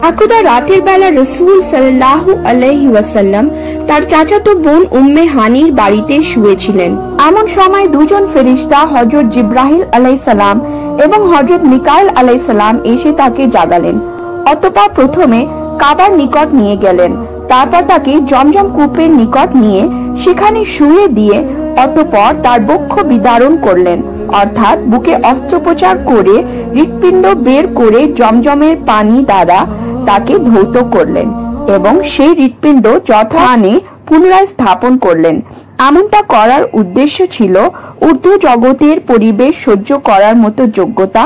একদা রাতের বেলা রাসূল সাল্লাল্লাহু আলাইহি ওয়াসাল্লাম তার চাচাতো বোন উম্মে হানির বাড়িতে শুয়েছিলেন। এমন সময় দুজন ফেরেশতা হযরত জিবরাইল আলাইহিস সালাম এবং হযরত মিকাইল আলাইহিস সালাম এসে তাকে জাগালেন। অতঃপর প্রথমে কাবার নিকট নিয়ে গেলেন, তারপর তাকে জমজম কূপের নিকট নিয়ে সেখানে শুয়ে দিয়ে অতঃপর তার বক্ষ বিদারণ করলেন, অর্থাৎ বুকে অস্ত্রোপচার করে হৃৎপিণ্ড বের করে জমজমের পানি দ্বারা তাকে ধৌত করলেন এবং সেই হৃৎপিণ্ড যথাস্থানে পুনরায় স্থাপন করলেন। এমনটা করার উদ্দেশ্য ছিল ঊর্ধ্ব জগতের পরিবেশ সহ্য করার মতো যোগ্যতা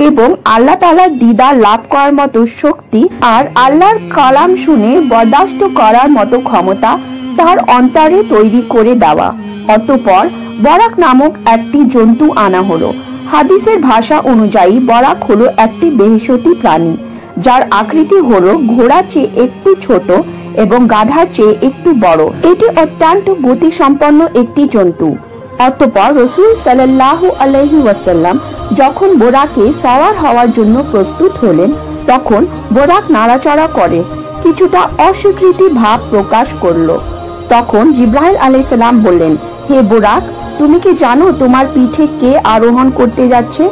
এবং আল্লাহ তাআলার দিদার লাভ করার মতো শক্তি আর আল্লাহর কালাম শুনে বরদাস্ত করার মতো ক্ষমতা তার অন্তরে তৈরি করে দেওয়া। অতঃপর বরাক নামক একটি জন্তু আনা হলো। হাদিসের ভাষা অনুযায়ী বরাক হলো একটি বেহেশতি প্রাণী, যার আকৃতি হলো ঘোড়ার চেয়ে একটু ছোট এবং গাধার চেয়ে একটু বড়। এটি অত্যন্ত গতিসম্পন্ন একটি জন্তু। অতঃপর রাসূল সাল্লাল্লাহু আলাইহি ওয়াসাল্লাম যখন বোরাকে সওয়ার হওয়ার জন্য প্রস্তুত হলেন, তখন বোরাক নাড়াচাড়া করে কিছুটা অস্বীকৃতি ভাব প্রকাশ করলো। তখন জিবরাইল আলাইহিস সালাম বললেন, হে বোরাক, তুমি কি জানো তোমার পিঠে কে আরোহণ করতে যাচ্ছে?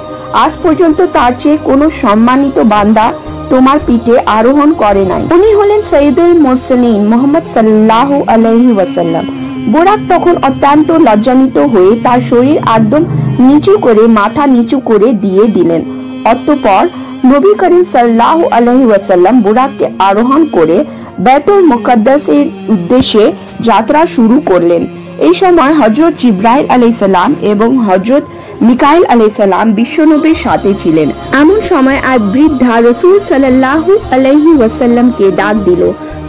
আজ পর্যন্ত তার চেয়ে কোনো সম্মানিত বান্দা তোমার পিঠে আরোহণ করে নাই। উনি হলেন সৈয়দুল মুরসালিন মুহাম্মদ সাল্লাল্লাহু আলাইহি ওয়াসাল্লাম। বোরাক তখন অত্যন্ত লজ্জান্বিত হয়ে তার শরীর একদম নিচু করে মাথা নিচু করে দিয়ে দিলেন। অতঃপর নবী করিম সাল্লাল্লাহু আলাইহি ওয়াসাল্লাম বোরাককে আরোহণ করে বাইতুল মুকাদ্দাসের উদ্দেশ্যে যাত্রা শুরু করলেন। এই সময় হযরত জিবরাইল আলাইহিস সালাম এবং হযরত মিকাইল আলাইহিস সালাম বিশ্বনবীর সাথে ছিলেন। এমন সময় এক বৃদ্ধা রাসূল সাল্লাল্লাহু আলাইহি ওয়াসাল্লামকে ডাক দিল।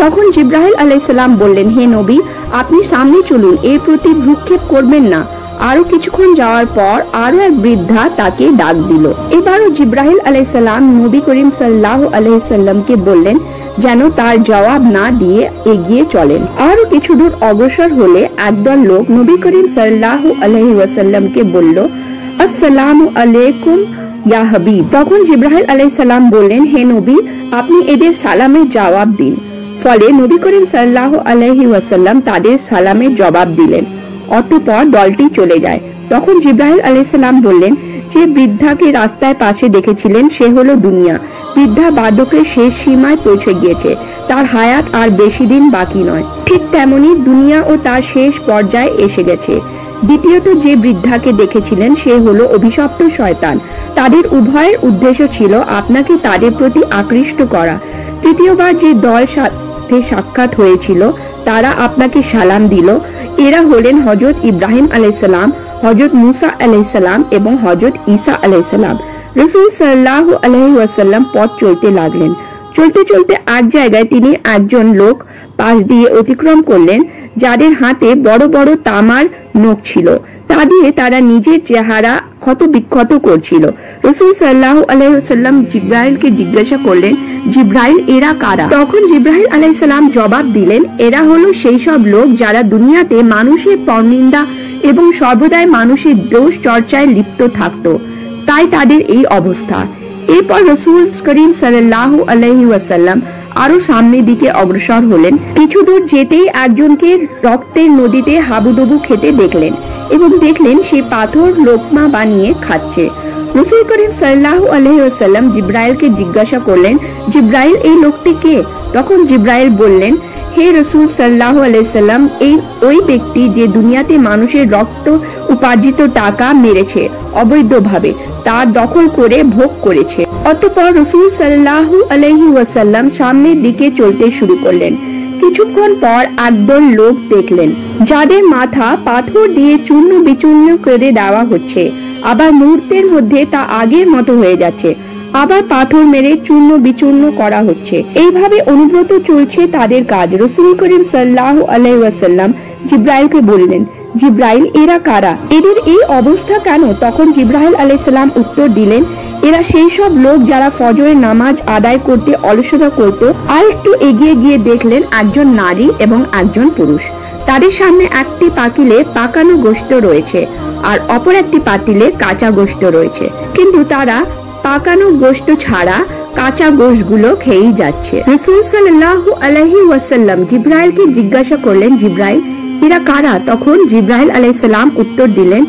তখন জিবরাইল আলাইহিস সালাম বললেন, হে নবী, আপনি সামনে চলুন, এর প্রতি ভ্রুক্ষেপ করবেন না। আরো কিছুক্ষণ যাওয়ার পর আরো এক বৃদ্ধা তাকে ডাক দিল। এবারও জিবরাইল আলাইহিস সালাম নবী করিম সাল্লাল্লাহু আলাইহি সাল্লামকে বললেন যেন তার জবাব না দিয়ে এগিয়ে চলেন। আরো কিছু দূর অগ্রসর হলে একদল লোক নবী করিম সাল্লাল্লাহু আলাইহি ওয়াসাল্লামকে বলল, আসসালামু আলাইকুম ইয়া হাবিব। তখন জিবরাইল আলাইহিস সালাম বললেন, হে নবী, আপনি এদের সালামের জবাব দিন। ফলে নবী করিম সাল্লাল্লাহু আলাইহি ওয়াসাল্লাম তাদের সালামের জবাব দিলেন। অতঃপর দলটি চলে যায়। তখন জিবরাইল আলাইহিস সালাম বললেন, যে বৃদ্ধাকে রাস্তায় পাশে দেখেছিলেন সে হলো দুনিয়া। বৃদ্ধা বার্ধক্যের শেষ সীমায় পৌঁছে গিয়েছে, তার হায়াত আর বেশি দিন বাকি নয়। ঠিক তেমনি দুনিয়া ও তার শেষ পর্যায়ে এসে গেছে। দ্বিতীয়ত, যে বৃদ্ধাকে দেখেছিলেন সে হলো অভিশপ্ত শয়তান। তাদের উভয়ের উদ্দেশ্য ছিল আপনাকে তাদের প্রতি আকৃষ্ট করা। তৃতীয়বার যে দল সাথে সাক্ষাৎ হয়েছিল তারা আপনাকে সালাম দিল। এরা হলেন হযরত ইব্রাহিম আলাইহিস সালাম, হযরত মুসা আলাইহিস সালাম এবং হযরত ঈসা আলাইহিস সালাম। রাসূল সাল্লাল্লাহু আলাইহি ওয়াসাল্লাম পথ চলতে লাগলেন। চলতে চলতে এক জায়গায় তিনি একজন লোক পাশ দিয়ে অতিক্রম করলেন, যাদের হাতে বড় বড় তামার নখ ছিল। তা দিয়ে তারা নিজের চেহারা ক্ষত বিক্ষত করছিল। রাসূল সাল্লাল্লাহু আলাইহি ওয়াসাল্লাম জিবরাইলকে জিজ্ঞাসা করলেন, জিবরাইল, এরা কারা? তখন জিবরাইল আলাইহিস সালাম জবাব দিলেন, এরা হলো সেই সব লোক যারা দুনিয়াতে মানুষের পরনিন্দা এবং সর্বদাই মানুষের দোষ চর্চায় লিপ্ত থাকত, তাই তাদের এই অবস্থা। এরপর রাসূল করিম সাল্লাল্লাহু আলাইহি ওয়াসাল্লাম আরো সামনের দিকে অগ্রসর হলেন। কিছু দূর যেতেই একজনকে রক্তের নদীতে হাবুডুবু খেতে দেখলেন এবং দেখলেন সে পাথর লোকমা বানিয়ে খাচ্ছে। রাসূল করিম সাল্লাল্লাহু আলাইহি ওয়াসাল্লাম জিবরাইলকে জিজ্ঞাসা করলেন, জিবরাইল, এই লোকটি কে? তখন জিবরাইল বললেন, হে রাসূল সাল্লাল্লাহু আলাইহি ওয়াসাল্লাম, এই ওই ব্যক্তি যে দুনিয়াতে মানুষের রক্ত উপার্জিত টাকা মেরেছে, অবৈধভাবে তার দখল করে ভোগ করেছে। অতঃপর রাসূল সাল্লাল্লাহু আলাইহি ওয়াসাল্লাম সামনের দিকে চলতে শুরু করলেন। কিছুক্ষণ পর একদল লোক দেখলেন যাদের মাথা পাথর দিয়ে চূর্ণ বিচূর্ণ করে দেওয়া হচ্ছে, আবার মুহূর্তের মধ্যে তা আগের মতো হয়ে যাচ্ছে, আবার পাথর মেরে চূর্ণ বিচূর্ণ করা হচ্ছে। এইভাবে অনুব্রত চলছে তাদের কাজ। রাসূল করিম সাল্লাল্লাহু আলাইহি ওয়াসাল্লাম জিবরাইলকে বললেন, জিবরাইল, এরা কারা? এদের এই অবস্থা কেন? তখন জিবরাইল আলাইহিস সালাম উত্তর দিলেন, এরা সেই সব লোক যারা ফজরের নামাজ আদায় করতে অলসতা করত। আর একটু এগিয়ে গিয়ে দেখলেন একজন নারী এবং একজন পুরুষ। তাদের সামনে একটি পাতিলে পাকানো গোশত রয়েছে আর অপর একটি পাতিলে কাঁচা গোশত রয়েছে, কিন্তু তারা পাকানো গোশত ছাড়া কাঁচা গোশগুলো খেয়েই যাচ্ছে। রাসূল সাল্লাল্লাহু আলাইহি ওয়াসাল্লাম জিব্রাইলকে জিজ্ঞাসা করলেন, জিব্রাইল, এরা কারা? তখন জিব্রাইল আলাইহিস সালাম উত্তর দিলেন,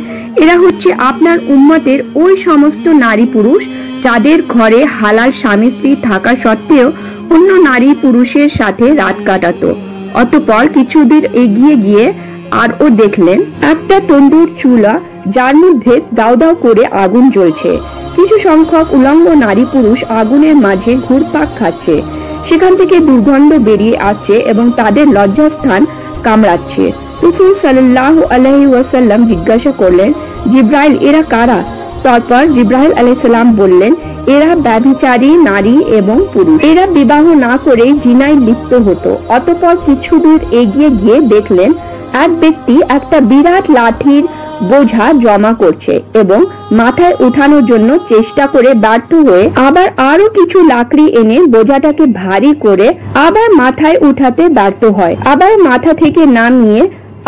এরা হচ্ছে আপনার উম্মতের ওই সমস্ত নারী পুরুষ যাদের ঘরে হালাল স্বামী স্ত্রী থাকা সত্ত্বেও অন্য নারী পুরুষের সাথে রাত কাটাতো। অতঃপর কিছুদূর এগিয়ে গিয়ে আরও দেখলেন একটা তন্দুর চুলা, যার মধ্যে দাউ দাউ করে আগুন জ্বলছে। কিছু সংখ্যক উলঙ্গ নারী পুরুষ আগুনের মাঝে ঘুরপাক খাচ্ছে। সেখান থেকে দুর্গন্ধ বেরিয়ে আসছে এবং তাদের লজ্জাস্থান কামড়াচ্ছে। রাসূল সাল্লাল্লাহু আলাইহি ওয়াসাল্লাম জিজ্ঞাসা করলেন, জিব্রাইল, এরা কারা? তারপর জিব্রাইল আলাইহিস সালাম বললেন, এরা ব্যভিচারী নারী এবং পুরুষ। এরা বিবাহ না করে জিনায় লিপ্ত হতো। অতঃপর কিছু দূর এগিয়ে গিয়ে দেখলেন এক ব্যক্তি একটা বিরাট লাঠির বোঝা জমা করছে এবং মাথায় উঠানোর জন্য চেষ্টা করে ব্যর্থ হয়ে আবার আরো কিছু লাকড়ি এনে বোঝাটাকে ভারী করে আবার মাথায় উঠাতে ব্যর্থ হয়, আবার মাথা থেকে নামিয়ে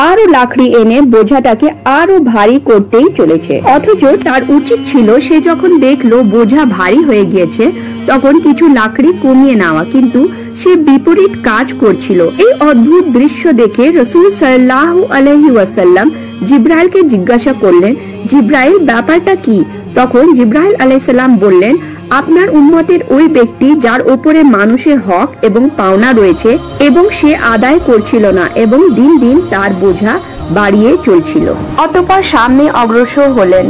আরো লাকড়ি এনে বোঝাটাকে আরো ভারী করতেই চলেছে। অথচ তার উচিত ছিল সে যখন দেখলো বোঝা ভারী হয়ে গিয়েছে তখন কিছু লাকড়ি কমিয়ে নেওয়া, কিন্তু সে বিপরীত কাজ করছিল। এই অদ্ভুত দৃশ্য দেখে রাসূল সাল্লাল্লাহু আলাইহি ওয়াসাল্লাম জিব্রাইলকে জিজ্ঞাসা করলেন, জিব্রাইল, ব্যাপারটা কি? তখন জিব্রাইল আলাইহিস সালাম বললেন, আপনার উম্মতের ওই ব্যক্তি যার উপরে মানুষের হক এবং পাওনা রয়েছে এবং সে আদায় করছিল না এবং দিন দিন তার বোঝা বাড়িয়ে চলছিল। অতঃপর সামনে অগ্রসর হলেন।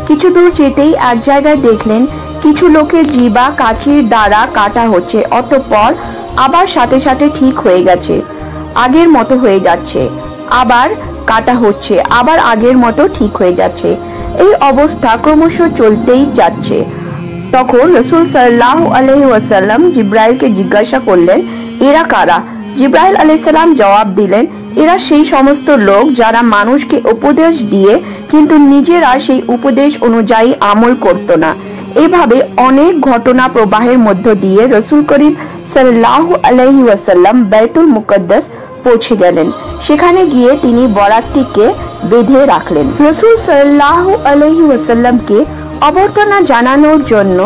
কিছু দূর যেতেই এক জায়গায় দেখলেন কিছু লোকের জিহ্বা কাঁচির দ্বারা কাটা হচ্ছে। অতঃপর আবার সাথে সাথে ঠিক হয়ে গেছে, আগের মতো হয়ে যাচ্ছে, আবার কাটা হচ্ছে, আবার আগের মতো ঠিক হয়ে যাচ্ছে। এই অবস্থা ক্রমশ চলতেই যাচ্ছে। তখন রাসূল সাল্লাল্লাহু আলাইহি ওয়াসাল্লাম জিব্রাইলকে জিজ্ঞাসা করলেন, এরা কারা? জিব্রাইল আলাইহিস সালাম জবাব দিলেন, এরা সেই সমস্ত লোক যারা মানুষকে উপদেশ দিয়ে কিন্তু নিজেরা সেই উপদেশ অনুযায়ী আমল করত না। এভাবে অনেক ঘটনা প্রবাহের মধ্য দিয়ে রাসূল করিম সাল্লাল্লাহু আলাইহি ওয়াসাল্লাম বাইতুল মুকদ্দাস পৌঁছে গেলেন। সেখানে গিয়ে তিনি বরাতটিকে বেঁধে রাখলেন। রাসূল সাল্লাল্লাহু আলাইহি ওয়াসাল্লামকে অভ্যর্থনা জানানোর জন্য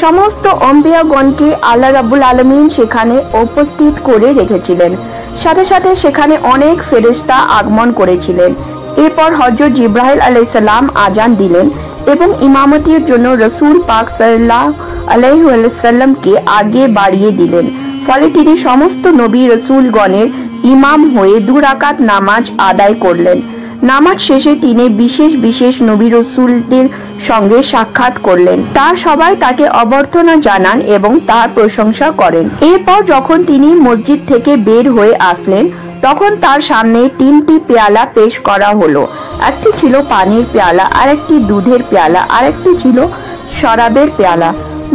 সমস্ত আম্বিয়াগণকে আল্লাহ রাব্বুল আলামিন সেখানে উপস্থিত করে রেখেছিলেন। সাথে সাথে সেখানে অনেক ফেরেশতা আগমন করেছিলেন। এরপর হযরত জিব্রাইল আলাইহিস সালাম আজান দিলেন এবং ইমামতির জন্য রাসূল পাক সাল্লাল্লাহু আলাইহি ওয়াসাল্লামকে আগে বাড়িয়ে দিলেন। ফলে তিনি সমস্ত নবী রাসূলগণের ইমাম হয়ে 2 রাকাত নামাজ আদায় করলেন। নামাজ শেষে তিনি বিশেষ বিশেষ নবী রাসূলদের সঙ্গে সাক্ষাৎ করলেন। তার সবাই তাকে অভ্যর্থনা জানান এবং তার প্রশংসা করেন। এরপর যখন তিনি মসজিদ থেকে বের হয়ে আসলেন তখন তার সামনে 3টি পেয়ালা পেশ করা হলো। একটি ছিল পানির পেয়ালা, আরেকটি দুধের পেয়ালা, আরেকটি ছিল শরাবের পেয়ালা।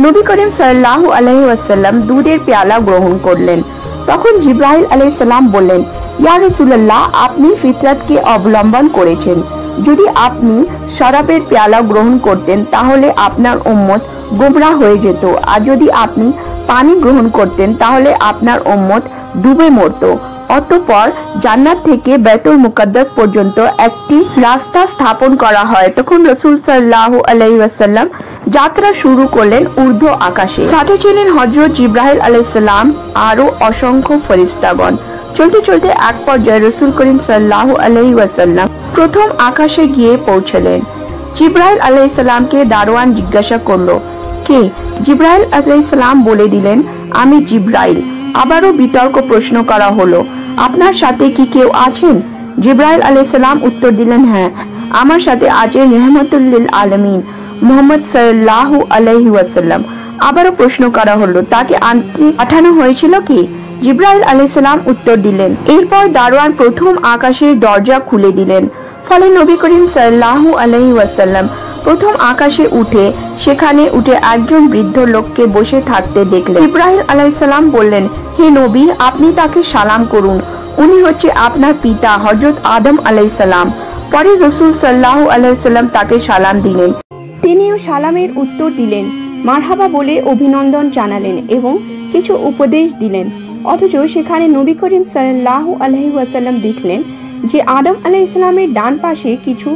নবী করিম সাল্লাল্লাহু আলাইহি ওয়াসাল্লাম দুধের পেয়ালা গ্রহণ করলেন। তখন জিব্রাইল আলাইহিস সালাম বললেন, ইয়া রাসূলুল্লাহ, আপনি ফিতরাতকে অবলম্বন করেছেন। যদি আপনি শরাবের পেয়ালা গ্রহণ করতেন তাহলে আপনার উম্মত গোমরাহ হয়ে যেত, আর যদি আপনি পানি গ্রহণ করতেন তাহলে আপনার উম্মত ডুবে মরত। অতঃপর জান্নাত থেকে বাইতুল মুকদ্দাস পর্যন্ত একটি রাস্তা স্থাপন করা হয়। তখন রাসূল সাল্লাল্লাহু আলাইহি ওয়াসাল্লাম যাত্রা শুরু করলেন ঊর্ধ্ব আকাশে। সাথে ছিলেন হযরত জিব্রাইল আলাইহিস সালাম আরো অসংখ্য ফেরেশতাগণ। চলতে চলতে এক পর্যায়ে রাসূল করিম সাল্লাল্লাহু আলাইহি ওয়াসাল্লাম প্রথম আকাশে গিয়ে পৌঁছলেন। জিব্রাইল আলাইহিস সালামকে দারোয়ান জিজ্ঞাসা করলো, কে? জিব্রাইল আলাইহিস সালাম বলে দিলেন, আমি জিব্রাইল। আবারও বিতর্ক প্রশ্ন করা হলো, আপনার সাথে কি কেউ আছেন? জিব্রাইল আলাইহিস সালাম উত্তর দিলেন, হ্যাঁ, আমার সাথে আছেন রাহমাতুল লিল আলামিন মুহাম্মদ সাল্লাল্লাহু আলাইহি ওয়াসাল্লাম। আবারও প্রশ্ন করা হলো, তাকে আনতে পাঠানো হয়েছিল কি? জিব্রাইল আলাইহিস সালাম উত্তর দিলেন। এরপর দারোয়ান প্রথম আকাশের দরজা খুলে দিলেন। ফলে নবী করিম সাল্লাল্লাহু আলাইহি ওয়াসাল্লাম প্রথম আকাশে সেখানে উঠে একজন বৃদ্ধ লোককে বসে থাকতে দেখলেন। ইব্রাহিম আলাইহিস সালাম বললেন, হে নবী, আপনি তাকে সালাম করুন, উনি হচ্ছে আপনার পিতা হযরত আদম আলাইহিস সালাম। পরে রাসূল সাল্লাল্লাহু আলাইহি সাল্লাম তাকে সালাম দিলেন। তিনিও সালামের উত্তর দিলেন, মারহাবা বলে অভিনন্দন জানালেন এবং কিছু উপদেশ দিলেন। অথচ সেখানে নবী করিম সাল্লাল্লাহু আলাইহি ওয়াসাল্লাম দেখলেন যে আদম আলাইহিস সালামের ডান পাশে কিছু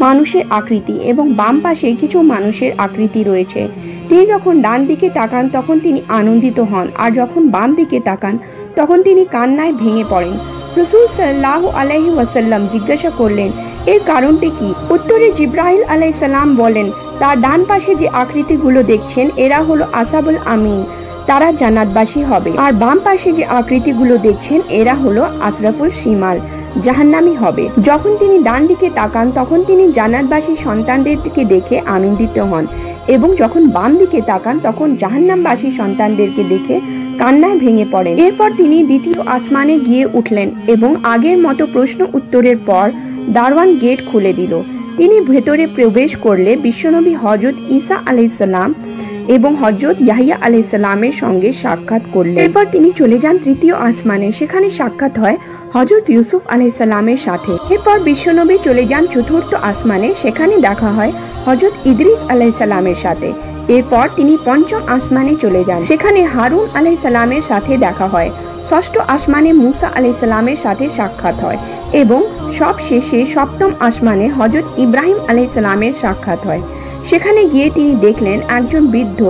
মানুষের আকৃতি এবং বাম পাশে কিছু মানুষের আকৃতি রয়েছে। তিনি যখন ডান দিকে তাকান তখন তিনি আনন্দিত হন, আর যখন বাম দিকে তাকান তখন তিনি কান্নায় ভেঙে পড়েন। রাসূল সাল্লাল্লাহু আলাইহি ওয়াসাল্লাম জিজ্ঞাসা করলেন, এর কারণটি কি? উত্তরে জিবরাইল আলাইহিস সালাম বলেন, তার ডান পাশে যে আকৃতিগুলো দেখছেন এরা হলো আসহাবুল আমিন, তারা জান্নাতবাসী হবে। আর বাম পাশে যে আকৃতিগুলো দেখছেন এরা হলো আসরাফুল শিমাল, জাহান্নামী হবে। যখন তিনি ডান দিকে তাকান তখন তিনি জান্নাতবাসী সন্তানদেরকে দেখে আনন্দিত হন, এবং যখন বাম দিকে তাকান তখন জাহান্নামবাসী সন্তানদেরকে দেখে কান্নায় ভেঙে পড়েন। এরপর তিনি দ্বিতীয় আসমানে গিয়ে উঠলেন এবং আগের মতো প্রশ্ন উত্তরের পর দারওয়ান গেট খুলে দিল। তিনি ভেতরে প্রবেশ করলে বিশ্বনবী হযরত ঈসা আলাইহিস সালাম এবং হযরত ইয়াহইয়া আলাইহিস সালামের সঙ্গে সাক্ষাৎ করলেন। এরপর তিনি চলে যান তৃতীয় আসমানে, সেখানে সাক্ষাৎ হয় হযরত ইউসুফ আলাইহিস সালামের সাথে। এরপর বিশ্বনবী চলে যান চতুর্থ আসমানে, সেখানে দেখা হয় হযরত ইদ্রিস আলাইহিস সালামের সাথে। এরপর তিনি পঞ্চম আসমানে চলে যান, সেখানে হারুন আলাইহিস সালামের সাথে দেখা হয়। ষষ্ঠ আসমানে মুসা আলাইহিস সালামের সাথে সাক্ষাৎ হয় এবং সব শেষে সপ্তম আসমানে হযরত ইব্রাহিম আলাইহিস সালামের সাক্ষাৎ হয়। সেখানে গিয়ে তিনি দেখলেন একজন বৃদ্ধ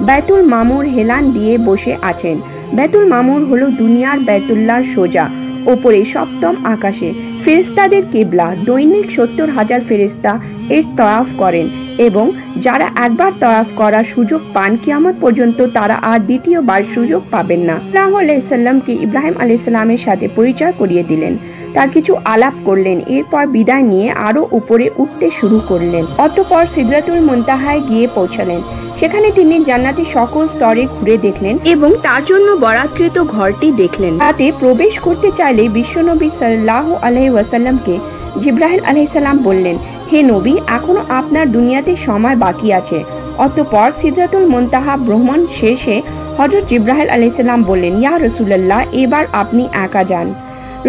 বাইতুল মামুর হেলান দিয়ে বসে আছেন। বাইতুল মামুর হলো দুনিয়ার বাইতুল্লাহর সোজা ওপরে সপ্তম আকাশে। ফেরেশতাদের কিবলা। দৈনিক 70,000 ফেরেশতা এর তওয়াফ করেন এবং যারা একবার তওয়াফ করার সুযোগ পান কিয়ামত পর্যন্ত তারা আর দ্বিতীয়বার সুযোগ পাবেন না। সাল্লাল্লাহু আলাইহি সাল্লামকে ইব্রাহিম আলাইহিস সালামের সাথে পরিচয় করিয়ে দিলেন, তার কিছু আলাপ করলেন, এরপর বিদায় নিয়ে আরো উপরে উঠতে শুরু করলেন। অতঃপর সিদরাতুল মুনতাহায় গিয়ে পৌঁছালেন। সেখানে তিনি জান্নাতের সকল স্তরে ঘুরে দেখলেন এবং তার জন্য বরাদ্দকৃত ঘরটি দেখলেন। তাতে প্রবেশ করতে চাইলে বিশ্বনবী সাল্লাল্লাহু আলাইহি ওয়াসাল্লামকে জিবরাইল আলাইহিস সালাম বললেন, হে নবী, এখনো আপনার দুনিয়াতে সময় বাকি আছে। অতঃপর সিদরাতুল মুনতাহা ভ্রমণ শেষে হযরত জিবরাইল আলাইহিস সালাম বললেন, ইয়া রাসূলুল্লাহ, এবার আপনি একা যান।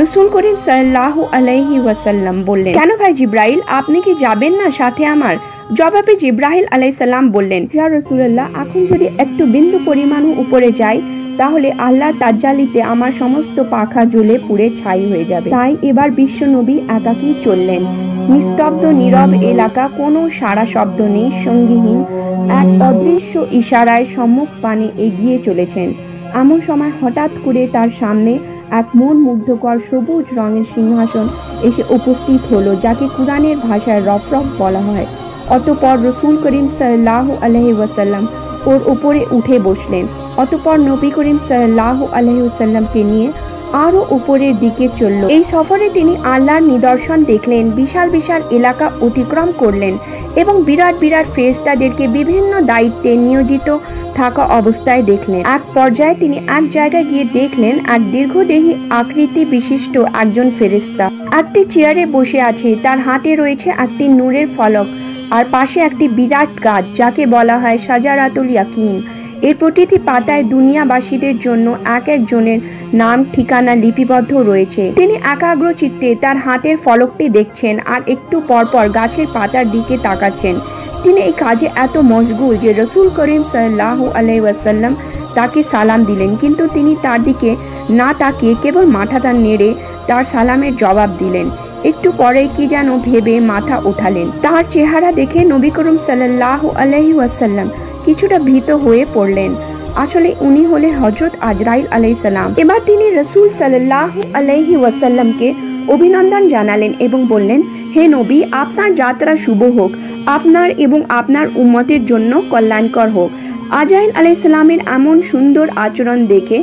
রাসূল করিম সাল্লাল্লাহু আলাইহি ওয়াসাল্লাম বললেন, কেন ভাই জিবরাইল, আপনি কি যাবেন না সাথে আমার? জবাবে জিবরাইল আলাইহিস সালাম বললেন, ইয়া রাসূলুল্লাহ, এখন যদি একটু বিন্দু পরিমাণও উপরে যাই তাহলে আল্লাহর তাজ্জালিতে আমার সমস্ত পাখা জ্বলে পুড়ে ছাই হয়ে যাবে। তাই এবার বিশ্বনবী একাকী চললেন। নিস্তব্ধ নীরব এলাকা, কোনো সারা শব্দ নেই, সঙ্গীহীন এক অদৃশ্য ইশারায় সম্মুখ পানে এগিয়ে চলেছেন। এমন সময় হঠাৎ করে তার সামনে এক মন মুগ্ধকর সবুজ রঙের সিংহাসন এসে উপস্থিত হলো, যাকে কুরআনের ভাষায় রফরফ বলা হয়। অতঃপর রাসূল করিম সাল্লাল্লাহু আলাইহি ওয়াসাল্লাম ওর উপরে উঠে বসলেন। অতঃপর নবী করিম সাল্লাল্লাহু আলাইহি ওয়াসাল্লামকে নিয়ে আরো উপরের দিকে চলল। এই সফরে তিনি আল্লাহর নিদর্শন দেখলেন, বিশাল বিশাল এলাকা অতিক্রম করলেন এবং বিরাট বিরাট ফেরেশতাদেরকে বিভিন্ন দায়িত্বে নিয়োজিত থাকা অবস্থায় দেখলেন। এক পর্যায়ে তিনি এক জায়গায় গিয়ে দেখলেন এক দীর্ঘদেহী আকৃতি বিশিষ্ট একজন ফেরেশতা একটি চেয়ারে বসে আছে। তার হাতে রয়েছে একটি নূরের ফলক আর পাশে একটি বিরাট গাছ, যাকে বলা হয় শাজারাতুল ইয়াকিন। এর প্রতিটি পাতায় দুনিয়াবাসীদের জন্য এক একজনের নাম ঠিকানা লিপিবদ্ধ রয়েছে। তিনি একাগ্র চিত্তে তার হাতের ফলকটি দেখছেন আর একটু পরপর গাছের পাতার দিকে তাকাচ্ছেন। তিনি এই কাজে এত মশগুল যে রাসূল করিম সাল্লাল্লাহু আলাইহি ওয়াসাল্লাম তাকে সালাম দিলেন, কিন্তু তিনি তার দিকে না তাকিয়ে কেবল মাথাটা নেড়ে তার সালামের জবাব দিলেন। একটু পরে কি যেন ভেবে মাথা উঠালেন। তার চেহারা দেখে নবী করিম সাল্লাল্লাহু আলাইহি ওয়াসাল্লাম কিছুটা ভীত হয়ে পড়লেন। আসলে উনি হলেন হযরত আজরাইল আলাইহিস সালাম। এবার তিনি রাসূল সাল্লাল্লাহু আলাইহি ওয়াসাল্লামকে অভিনন্দন জানালেন এবং বললেন, হে নবী, আপনার যাত্রা শুভ হোক, আপনার এবং আপনার উম্মতের জন্য কল্যাণকর হোক। আজরাইল আলাইহিস সালামের এমন সুন্দর আচরণ দেখে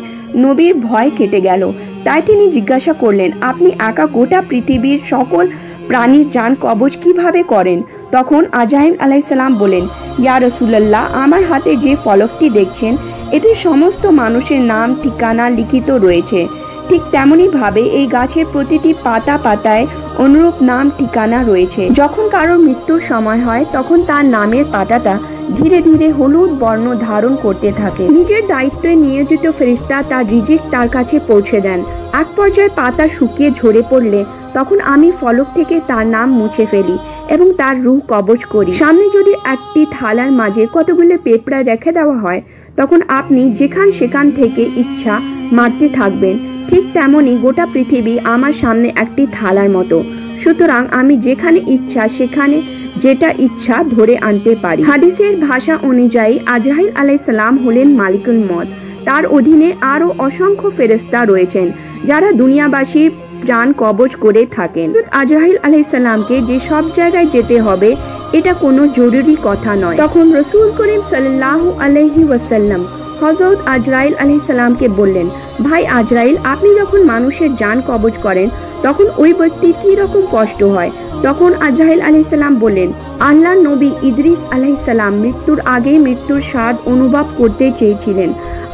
নবীর ভয় কেটে গেল। তাই তিনি জিজ্ঞাসা করলেন, আপনি একা গোটা পৃথিবীর সকল প্রাণীর জান কবজ কিভাবে করেন? তখন আজরাইল আলাইহিস সালাম বলেন, ইয়া রাসূলুল্লাহ, আমার হাতে যে ফলকটি দেখছেন এতে সমস্ত মানুষের নাম ঠিকানা লিখিত রয়েছে। ঠিক তেমনি ভাবে এই গাছের প্রতিটি পাতা পাতায় অনুরূপ নাম ঠিকানা রয়েছে। যখন কারোর মৃত্যুর সময় হয় তখন তার নামের পাতাটা ধীরে ধীরে হলুদ বর্ণ ধারণ করতে থাকে। নিজের দায়িত্বে নিয়োজিত ফেরেশতা তার রিজিক তার কাছে পৌঁছে দেন। এক পর্যায়ে পাতা শুকিয়ে ঝরে পড়লে তখন আমি ফলক থেকে তার নাম মুছে ফেলি এবং তার রূহ কবজ করি। সামনে যদি একটি থালার মাঝে কতগুলো পেপড়া রেখে দেওয়া হয় তখন আপনি যেখান সেখান থেকে ইচ্ছা মারতে থাকবেন। ঠিক তেমনি গোটা পৃথিবী আমার সামনে একটি থালার মতো। সুতরাং আমি যেখানে ইচ্ছা সেখানে যেটা ইচ্ছা ধরে আনতে পারি। হাদিসের ভাষা অনুযায়ী আজরাইল আলাইহিস সালাম হলেন মালিকুল মউত। তার অধীনে আরো অসংখ্য ফেরেশতা রয়েছেন যারা দুনিয়াবাসীর প্রাণ কবজ করে থাকেন। আজরাইল আলাইহিস সালামকে যে সব জায়গায় যেতে হবে এটা কোনো জরুরি কথা নয়। তখন রাসূল করিম সাল্লাল্লাহু আলাইহি ওয়াসাল্লাম হযরত আজরাইল আলাইহিস সালামকে বললেন, ভাই আজরাইল, আপনি যখন মানুষের জান কবজ করেন তখন ওই ব্যক্তির কি রকম কষ্ট হয়? তখন আজরাইল আলাইহিস সালাম বললেন, আল্লাহর নবী ইদ্রিস আলাইহিস সালাম মৃত্যুর আগে মৃত্যুর স্বাদ অনুভব করতে চেয়েছিলেন।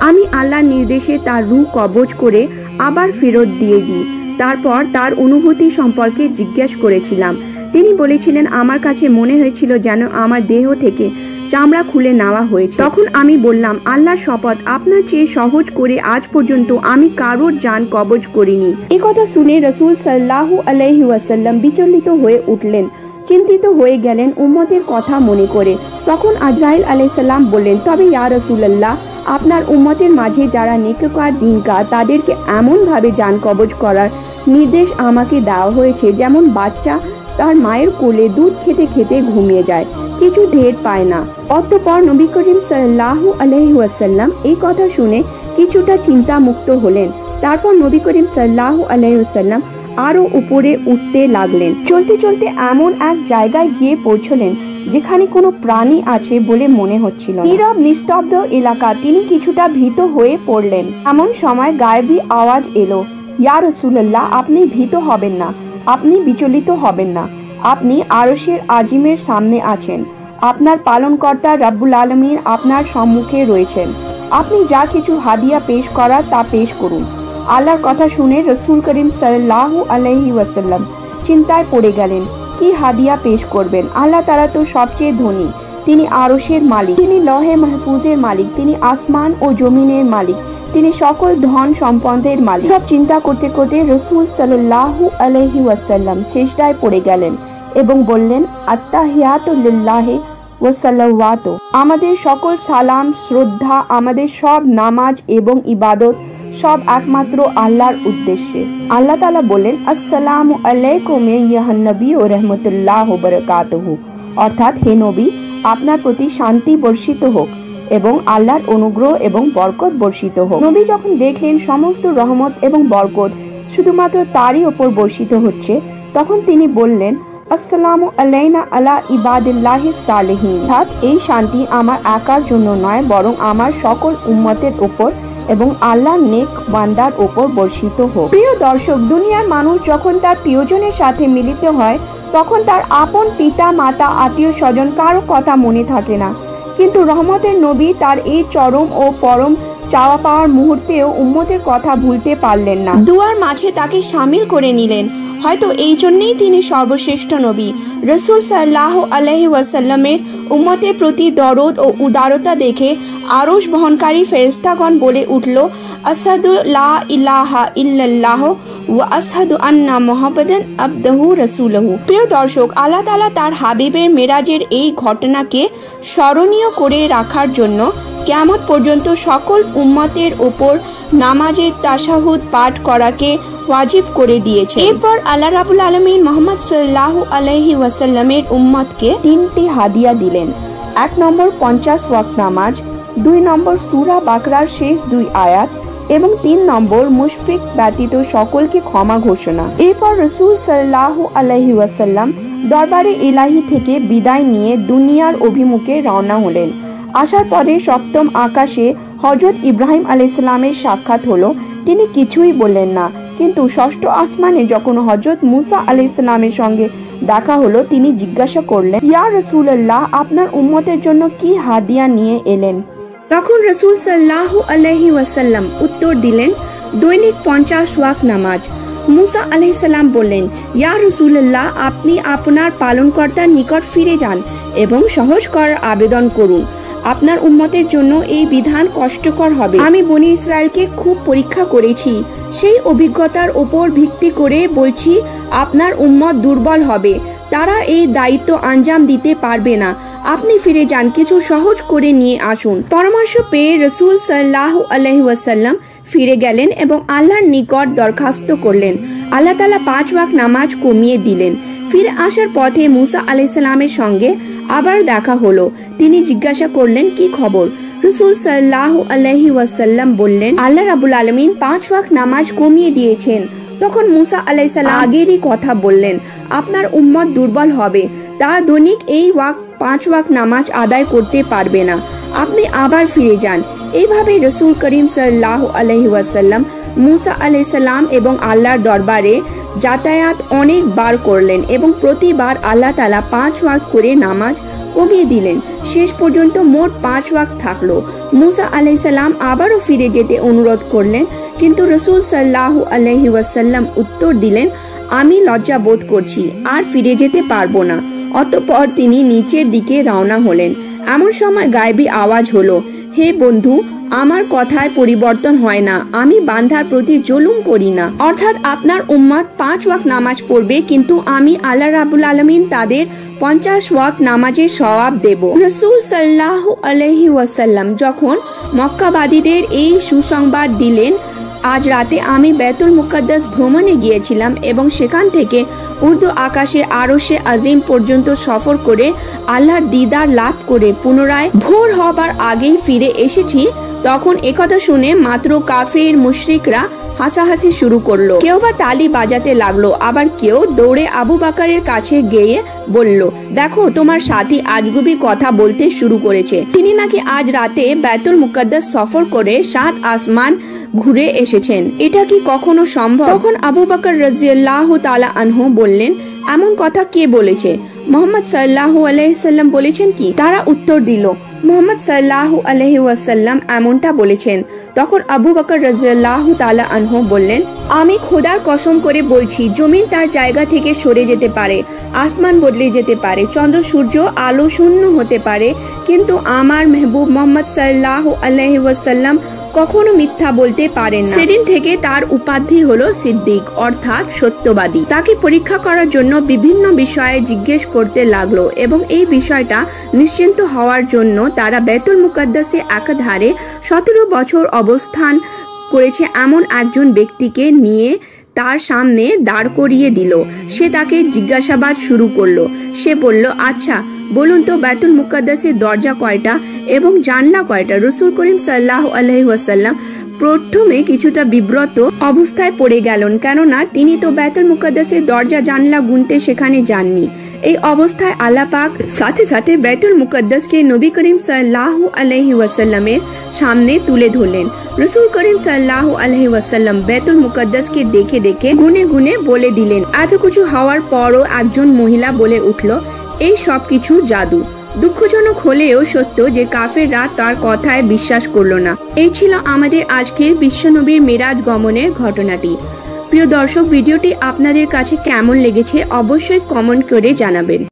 আমি আল্লাহর নির্দেশে তার রূহ কবজ করে আবার ফেরত দিয়ে দিই। তারপর তার অনুভূতি সম্পর্কে জিজ্ঞেস করেছিলাম। তিনি বলেছিলেন, আমার কাছে মনে হয়েছিল যেন আমার দেহ থেকে চামড়া খুলে নেওয়া হয়েছে। তখন আমি বললাম, আল্লাহর শপথ, আপনার চেয়ে সহজ করে আজ পর্যন্ত আমি কারোর জান কবজ করিনি। এ কথা শুনে রাসূল সাল্লাল্লাহু আলাইহি ওয়াসাল্লাম বিচলিত হয়ে উঠলেন, চিন্তিত হয়ে গেলেন উম্মতের কথা মনে করে। তখন আজরাইল আলাইহিস সালাম বললেন, তবে ইয়া রাসূলুল্লাহ, আপনার উম্মতের মাঝে যারা নেককার দিনকার তাদেরকে এমন ভাবে জান কবজ করার নির্দেশ আমাকে দেওয়া হয়েছে যেমন বাচ্চা তার মায়ের কোলে দুধ খেতে খেতে ঘুমিয়ে যায়, কিছু ঢের পায় না। অতঃপর নবী করিম সাল্লাল্লাহু আলাইহি ওয়াসাল্লাম এই কথা শুনে কিছুটা চিন্তা মুক্ত হলেন। তারপর নবী করিম সাল্লাল্লাহু আলাইহি ওয়াসাল্লাম আরো উপরে উঠতে লাগলেন। চলতে চলতে এমন এক জায়গায় গিয়ে পৌঁছলেন যেখানে কোনো প্রাণী আছে বলে মনে হচ্ছিল। নীরব নিস্তব্ধ এলাকা। তিনি কিছুটা ভীত হয়ে পড়লেন। এমন সময় গায়েবী আওয়াজ এলো, ইয়া রাসূলুল্লাহ, আপনি ভীত হবেন না, আপনি বিচলিত হবেন না, আপনি আরশের আজিমের সামনে আছেন। আপনার পালনকর্তা রব্বুল আলামিন আপনার সম্মুখে রয়েছেন। আপনি যা কিছু হাদিয়া পেশ করার তা পেশ করুন। আল্লাহর কথা শুনে রাসূল করিম সাল্লাল্লাহু আলাইহি ওয়াসাল্লাম চিন্তায় পড়ে গেলেন। কি হাদিয়া পেশ করবেন? আল্লাহ তাআলা তো সবচেয়ে ধনী, তিনি আরশের মালিক, তিনি লৌহে মাহফুজের মালিক, তিনি আসমান ও জমিনের মালিক, তিনি সকল ধন সম্পদের মালিক। সব চিন্তা করতে করতে রাসূল সাল্লাল্লাহু আলাইহি ওয়াসাল্লাম সিজদায় পড়ে গেলেন এবং বললেন, আত্তাহিয়াতু লিল্লাহি ওয়া সালাওয়াতু, আমাদের সকল সালাম শ্রদ্ধা, আমাদের সব নামাজ এবং ইবাদত সব একমাত্র আল্লাহর উদ্দেশ্যে। আল্লাহ তাআলা বলেন, আসসালামু আলাইকুম ইয়া নবী ওয়া রাহমাতুল্লাহি ওয়া বারাকাতুহু, অর্থাৎ হে নবী, আপনার প্রতি শান্তি বর্ষিত হোক এবং আল্লাহর অনুগ্রহ এবং বরকত বর্ষিত হোক। নবী যখন দেখলেন সমস্ত রহমত এবং বরকত শুধুমাত্র তারই ওপর বর্ষিত হচ্ছে, তখন তিনি বললেন, আসসালামু আলাইনা আলা ইবাদিল্লাহিস সালিহিন, অর্থাৎ এই শান্তি আমার একার জন্য নয় বরং আমার সকল উম্মতের উপর এবং আল্লাহর নেক বান্দার উপর বর্ষিত হোক। প্রিয় দর্শক, দুনিয়ার মানুষ যখন তার প্রিয়জনের সাথে মিলিত হয় তখন তার আপন পিতা মাতা আত্মীয় স্বজন কারো কথা মনে থাকে না, কিন্তু রহমতের নবী তার এই চরম ও পরম চাওয়া পাওয়ার মুহূর্তেও উম্মতের কথা ভুলতে পারলেন না। দুয়ার মাঝে তাকে শামিল করে নিলেন। হয়তো এই জন্যই তিনি সর্বশ্রেষ্ঠ নবী। রাসূল সাল্লাল্লাহু আলাইহি ওয়াসাল্লামের উম্মতের প্রতি দরদ ও উদারতা দেখে আরশ বহনকারী ফেরেশতাগণ বলে উঠল, আশহাদু লা ইলাহা ইল্লাল্লাহ ওয়া আশহাদু আন্না মুহাম্মাদান আবদুহু রাসূলুহু। প্রিয় দর্শক, আল্লাহ তাআলা তার হাবিবের মেরাজের এই ঘটনাকে স্মরণীয় করে রাখার জন্য কিয়ামত পর্যন্ত সকল উম্মতের উপর নামাজের তাশাহুদ পাঠ করাকে ওয়াজিব করে দিয়েছে। এরপর আল্লাহ রাব্বুল আলামিন মুহাম্মদ সাল্লাল্লাহু আলাইহি ওয়াসাল্লামের উম্মতকে 3টি হাদিয়া দিলেন। 1 নম্বর 50 ওয়াক্ত নামাজ, 2 নম্বর সূরা বাকরার শেষ 2 আয়াত এবং 3 নম্বর মুশফিক ব্যতীত সকলকে ক্ষমা ঘোষণা। এরপর রাসূল সাল্লাল্লাহু আলাইহি ওয়াসাল্লাম দরবারে ইলাহি থেকে বিদায় নিয়ে দুনিয়ার অভিমুখে রওনা হলেন। আসার পরে সপ্তম আকাশে হযরত ইব্রাহিম আলাইহিস সালামের সাক্ষাৎ হলো। তিনি কিছুই বললেন না, কিন্তু ষষ্ঠ আসমানে যখন হযরত মুসা আলাইহিস সালামের সঙ্গে দেখা হলো, তিনি জিজ্ঞাসা করলেন, ইয়া রাসূলুল্লাহ, আপনার উম্মতের জন্য কি হাদিয়া নিয়ে এলেন? তখন রাসূল সাল্লাল্লাহু আলাইহি ওয়াসাল্লাম উত্তর দিলেন, দৈনিক 50 ওয়াক্ত নামাজ। মুসা আলাইহিস সালাম বললেন, ইয়া রাসূলুল্লাহ, আপনি আপনার পালনকর্তার নিকট ফিরে যান এবং সহজ করার আবেদন করুন। আপনার উম্মতের জন্য এই বিধান কষ্টকর হবে। আমি বনি ইসরায়েলকে খুব পরীক্ষা করেছি, সেই অভিজ্ঞতার উপর ভিত্তি করে বলছি আপনার উম্মত দুর্বল হবে, তারা এই দায়িত্ব আঞ্জাম দিতে পারবে না। আপনি ফিরে যান, কিছু সহজ করে নিয়ে আসুন। পরামর্শ পেয়ে রাসূল সাল্লাল্লাহু আলাইহি ওয়াসাল্লাম ফিরে গেলেন এবং আল্লাহর নিকট দরখাস্ত করলেন। আল্লাহ তাআলা 5 ওয়াক্ত নামাজ কমিয়ে দিলেন। ফিরে আসার পথে মুসা আলাইহিস সালামের সঙ্গে আবার দেখা হলো। তিনি জিজ্ঞাসা করলেন, কি খবর? রাসূল সাল্লাল্লাহু আলাইহি ওয়াসাল্লাম বললেন, আল্লাহ রাব্বুল আলামিন 5 ওয়াক্ত নামাজ কমিয়ে দিয়েছেন। তখন মুসা আলাইহিস সালাম আগেরই কথা বললেন, আপনার উম্মত দুর্বল হবে, তা দৈনিক এই 5 ওয়াক্ত নামাজ আদায় করতে পারবে না। আপনি আবার ফিরে যান। এইভাবে রাসূল করিম সাল্লাল্লাহু আলাইহি ওয়াসাল্লাম মুসা আলাইহিস সালাম এবং আল্লাহর দরবারে যাতায়াত অনেকবার করলেন এবং প্রতিবার আল্লাহ তাআলা 5 ওয়াক্ত করে নামাজ কমিয়ে দিলেন। শেষ পর্যন্ত মোট 5 ওয়াক্ত থাকলো। মুসা আলাইহিস সালাম আবারও ফিরে যেতে অনুরোধ করলেন, কিন্তু রাসূল সাল্লাল্লাহু আলাইহি ওয়াসাল্লাম উত্তর দিলেন, আমি লজ্জা বোধ করছি, আর ফিরে যেতে পারবো না। অতঃপর তিনি নিচের দিকে রওনা হলেন। এমন সময় গায়েবী আওয়াজ হলো, হে বন্ধু, আমার কথায় পরিবর্তন হয় না, আমি বান্দার প্রতি জুলুম করি না। অর্থাৎ আপনার উম্মত 5 ওয়াক্ত নামাজ পড়বে, কিন্তু আমি আল্লাহ রাব্বুল আলামিন তাদের 50 ওয়াক্ত নামাজের সওয়াব দেব। রাসূল সাল্লাল্লাহু আলাইহি ওয়াসাল্লাম যখন মক্কাবাদীদের এই সুসংবাদ দিলেন, আজ রাতে আমি বাইতুল মুকাদ্দাস ভ্রমণে গিয়েছিলাম এবং সেখান থেকে উর্দু আকাশে আরশে আজিম পর্যন্ত সফর করে আল্লাহর দিদার লাভ করে পুনরায় ভোর হবার আগেই ফিরে এসেছি, তখন একথা শুনে মাত্র কাফের মুশরিকরা হাসাহাসি শুরু করলো। কেউ বা তালি বাজাতে লাগলো, আবার কেউ দৌড়ে আবু বকরের কাছে গিয়ে বলল, দেখো তোমার সাথী আজগুবি কথা বলতে শুরু করেছে। তিনি নাকি আজ রাতে বাইতুল মুকাদ্দাস সফর করে 7 আসমান ঘুরে এসেছেন। এটা কি কখনো সম্ভব? তখন আবু বকর রাদিয়াল্লাহু তাআলা আনহু বললেন, এমন কথা কে বলেছে? মুহাম্মদ সাল্লাল্লাহু আলাইহি সাল্লাম বলেছেন কি? তারা উত্তর দিল, মুহাম্মদ সাল্লাল্লাহু আলাইহি ওয়াসাল্লাম এমনটা বলেছেন। তখন আবু বকর রাদিয়াল্লাহু তাআলা আনহু বললেন, আমি খোদার কসম করে বলছি, জমিন তার জায়গা থেকে সরে যেতে পারে, আসমান বদলে যেতে পারে, চন্দ্র সূর্য আলো শূন্য হতে পারে, কিন্তু আমার মেহবুব মুহাম্মদ সাল্লাল্লাহু আলাইহি ওয়াসাল্লাম কখনো মিথ্যা বলতে পারেন না। সেদিন থেকে তার উপাধি হলো সিদ্দিক, অর্থাৎ সত্যবাদী। তাকে পরীক্ষা করার জন্য বিভিন্ন বিষয়ে জিজ্ঞেস করতে লাগলো এবং এই বিষয়টা নিশ্চিন্ত হওয়ার জন্য তারা বাইতুল মুকাদ্দাসে একাধারে 17 বছর অবস্থান করেছে এমন একজন ব্যক্তিকে নিয়ে তার সামনে দাঁড় করিয়ে দিল। সে তাকে জিজ্ঞাসাবাদ শুরু করলো। সে বলল, আচ্ছা বলুন তো বাইতুল মুকাদ্দাসের দরজা কয়টা এবং জানলা কয়টা? রাসূল করিম সাল্লাল্লাহু আলাইহি ওয়াসাল্লাম প্রথমে কিছুটা বিব্রত অবস্থায় পড়ে গেলেন, কেননা তিনি তো বাইতুল মুকাদ্দাসের দরজা জানলা গুনতে সেখানে যাননি। এই অবস্থায় আল্লাহ পাক সাথে সাথে বাইতুল মুকাদ্দাসকে নবী করিম সাল্লাল্লাহু আলাইহি ওয়াসাল্লামের সামনে তুলে ধরলেন। রাসূল করিম সাল্লাল্লাহু আলাইহি ওয়াসাল্লাম বাইতুল মুকাদ্দাসকে দেখে দেখে গুনে গুনে বলে দিলেন। এত কিছু হওয়ার পরও একজন মহিলা বলে উঠল, এই সবকিছু জাদু। দুঃখজনক হলেও সত্য যে কাফেররা তার কথায় বিশ্বাস করলো না। এই ছিল আমাদের আজকের বিশ্বনবীর মেরাজ গমনের ঘটনাটি। প্রিয় দর্শক, ভিডিওটি আপনাদের কাছে কেমন লেগেছে অবশ্যই কমেন্ট করে জানাবেন।